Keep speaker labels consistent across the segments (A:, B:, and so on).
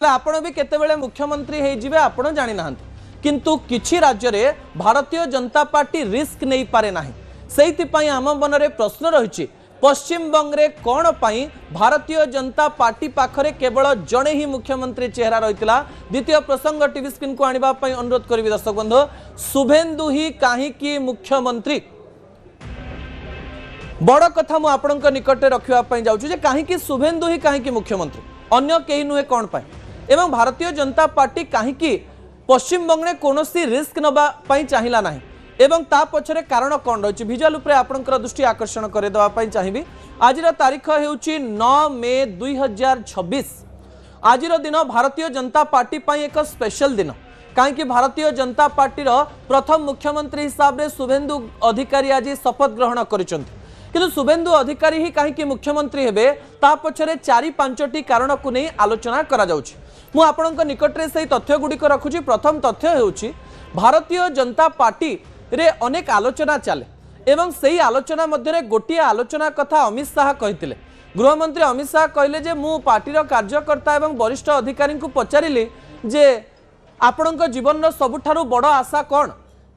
A: आपण भी केतेबेले मुख्यमंत्री हो जिवे आपण जानि नाहंती किंतु किछि राज्य रे भारतीय जनता पार्टी रिस्क नहीं पारे नाही सेति पई आम मनरे प्रश्न रहिछि पश्चिम बंगरे कौन पाई भारतीय जनता पार्टी पाखरे केवल जड़े ही मुख्यमंत्री चेहरा रही द्वितीय प्रसंग टीवी स्क्रीन को आनिबा पई अनुरोध करी दर्शक बंधु शुभेन्दु ही कहीं मुख्यमंत्री बड़ कथा मु आपणक निकटे रखा जाऊँ कहीं शुभेन्दु ही कहीं मुख्यमंत्री अन्य कहीं नुहे कौन पाए एवं भारतीय जनता पार्टी कहीं पश्चिम बंगे कौन रिस्क नवाई चाहिला ना एवं ता पछरे कारण कौन रही भिजुआल उपरे आपनकर दृष्टि आकर्षण करदेवाई चाहिए आज तारीख होउची 9 मे 2026 आज दिन भारतीय जनता पार्टी पाई एक स्पेशल दिन कहीं भारतीय जनता पार्टी प्रथम मुख्यमंत्री हिसाब से शुभेन्दु अधिकारी आज शपथ ग्रहण करिसेंति किंतु शुभेन्दु अधिकारी ही कहीं मुख्यमंत्री हेबे ता पछरे 4-5टी कारण को नहीं आलोचना करा जाउछि मु आपनक निकटरे से तथ्य गुड़िक रखुछि प्रथम तथ्य हेउछि भारतीय जनता पार्टी रे अनेक आलोचना चले एवं सही आलोचना मध्य गोटे आलोचना कथा अमित शाह कही गृहमंत्री अमित शाह कहले जे मु पार्टीर कार्यकर्ता एवं वरिष्ठ अधिकारी को पचारिली जे आपणक जीवन सबुठारु बड़ आशा कौन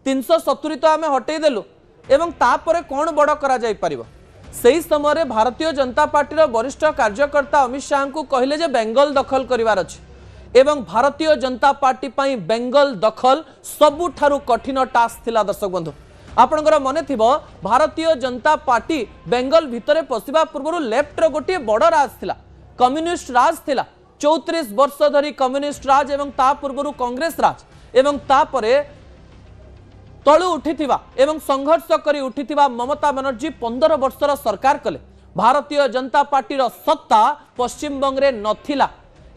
A: 370 तो आम हटईदेलु एवं तापर कौन बड़ करा जाई परिबो सही समय भारतीय जनता पार्टीर वरिष्ठ कार्यकर्ता अमित शाह को कहले जे बेंगल दखल करिवार अछि एवं भारतीय जनता पार्टी पाई बेंगल दखल सबुठारु कठिन टास्क थिला दर्शक बंधु आपनकर मने थिबो भारतीय जनता पार्टी बेंगल भितरे पसिबा पूर्व लेफ्टर गोटे बड़ राज थिला कम्युनिस्ट राज थिला 34 वर्ष धरी कम्युनिस्ट राज एवं ता पूर्व कांग्रेस राज एवं तापरे तळु उठिथिबा एवं संघर्ष करी उठिथिबा ममता बनर्जी 15 वर्षर सरकार कले भारतीय जनता पार्टीर सत्ता पश्चिम बंगरे नथिला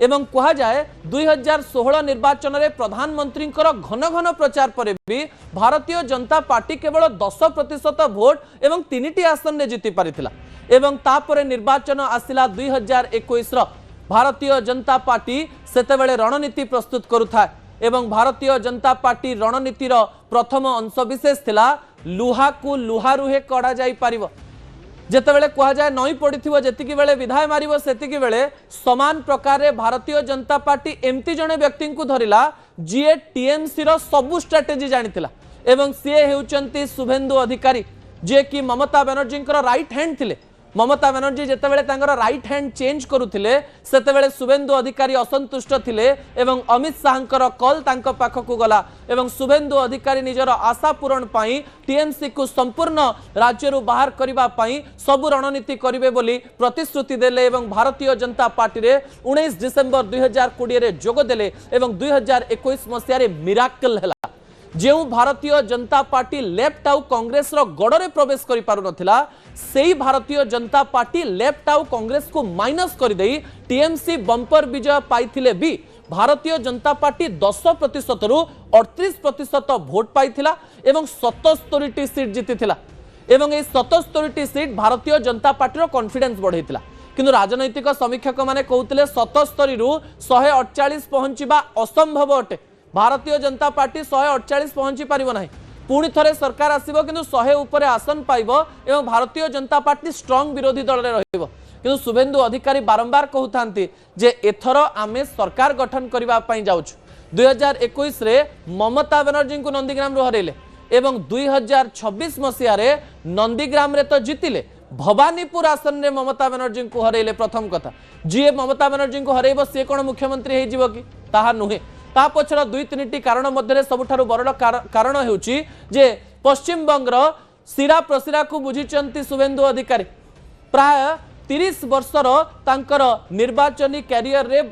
A: एवं कहा जाए 2016 निर्वाचन में प्रधानमंत्री घन घन प्रचार पर भी भारतीय जनता पार्टी केवल 10% भोट एवं 3टी आसन में जीति पारिथिला एवं तापर निर्वाचन आसिला 2021 भारतीय जनता पार्टी सेतेबेले रणनीति प्रस्तुत करुथा एवं भारतीय जनता पार्टी रणनीतिर प्रथम अंशविशेष थिला लुहा को लुहा रुहे कड़ा जाई पारिबो जेतेबेले कहा जाए नई पड़िथिबो जेतिकी बेले विधाय मारिबो सेतिकी बेले समान प्रकार रे भारतीय जनता पार्टी एमती जने व्यक्ति को धरिला जीए टीएमसी रो सबु स्ट्रेटेजी जानिथिला एवं सीए हेउचंती शुभेन्दु अधिकारी जे कि ममता बनर्जी राइट हैंड थिले ममता बनर्जी जेतेबेले तांकर राइट हैंड चेंज करुथिले सेतेबेले शुभेन्दु अधिकारी असंतुष्ट थिले एवं अमित शाहंकर कॉल तांको पाखकु गला एवं शुभेन्दु अधिकारी निजर आशा पूरण पाई टीएमसी को संपूर्ण राज्यरु बाहर करिबा पाई सबु रणनीति करिवे बोली प्रतिश्रुति देले एवं भारतीय जनता पार्टी रे 19 डिसेंबर 2020 रे जोग देले एवं 2021 मसिया रे मिराकल हला जो भारतीय जनता पार्टी लेफ्ट आउ कांग्रेस रो गड़े प्रवेश करि पारु नथिला सेही भारतीय जनता पार्टी लेफ्ट आउ कांग्रेस को माइनस कर देई टीएमसी बंपर विजय पाइथिले भी भारतीय जनता पार्टी 10% रु 38% भोट पाइथिला एवं 77टी सीट जीतिथिला एवं ए 77टी सीट भारतीय जनता पार्टी रो कॉन्फिडेंस बढ़ेइथिला किंतु राजनैतिक समीक्षक माने कहउतिले 77 रु 148 पहुंचीबा असंभव अटे भारतीय जनता पार्टी 148 पहुंची पारिबो नाही पुणी थरे सरकार आसीबो किंतु 100 उपरे आसन पाइबो एवं भारतीय जनता पार्टी स्ट्रांग विरोधी दल रे रहिबो किंतु शुभेन्दु अधिकारी बारंबार कहउथांती जे एथरो आमे सरकार गठन करिबा पई जाउछु 2021 रे ममता बनर्जी को नंदीग्राम रो हरेले एवं 2026 मसिया रे नंदीग्राम रे तो जीतिले भवानीपुर आसन रे ममता बनर्जी को हरेले प्रथम कथा जी ममता बनर्जी को हरेबो से कोन मुख्यमंत्री हे जीवो कि ताहा नुहे ता पछर 2-3टी कारण मध्य सबुठारु बड़ कारण हेउची जे पश्चिम बंगर सिरा प्रसिरा को बुझिचंती शुभेन्दु अधिकारी प्राय 30 वर्षर तांकर निर्वाचनी कैरियर रे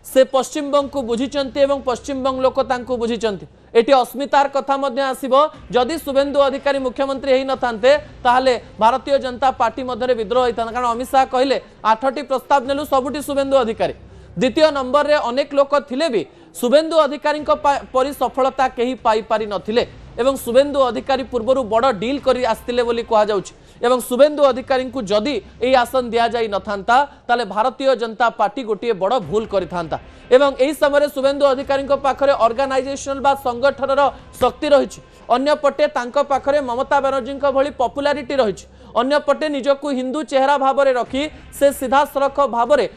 A: से पश्चिम बंग को बुझिचंती एवं पश्चिम बंग लोक तांको बुझिचंती एटी अस्मितार कथा मध्य आसीबो जदि शुभेन्दु अधिकारी मुख्यमंत्री हेई नथांते ताहले भारतीय जनता पार्टी मध्य विद्रोह होइता कारण अमित शाह कहले 8टी प्रस्ताव नेलु सबुटी शुभेन्दु अधिकारी द्वितीय नंबर रे अनेक लोक थिले भी शुभेन्दु अधिकारी परि सफलता कहीं पाई पारि नथिले एवं शुभेन्दु अधिकारी पूर्वरु बड़ डील करी आस्तिले बोली कहा जाउछि एवं शुभेन्दु अधिकारी को जदि एई आसन दिया जाई नथांता ताले भारतीय जनता पार्टी गोटे बड़ भूल करिथांता एवं एई समय शुभेन्दु अधिकारी पाखरे ऑर्गेनाइजेशनल बा संगठनर शक्ति रहिछि अन्य पटे तांको पाखरे ममता बनर्जी भली पॉपुलारिटी रहिछि अन्य पटे निजको हिंदू चेहरा भाव में रखी से सीधा सड़क भाव में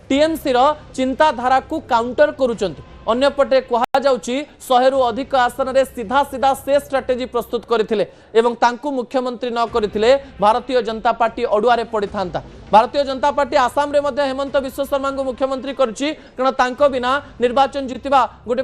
A: टीएमसी रो चिंताधारा को काउंटर करूचंती अन्यपटे कहा जाउची 100 रु अधिक आसन रे सीधा सीधा से स्ट्रेटेजी प्रस्तुत करथिले एवं तांकु मुख्यमंत्री न करथिले भारतीय जनता पार्टी अडुआरे पड़ी थांता। भारतीय जनता पार्टी आसाम रे मध्य हेमंत विश्व शर्मा को मुख्यमंत्री करछि कारण तांको बिना निर्वाचन जितिबा गोटे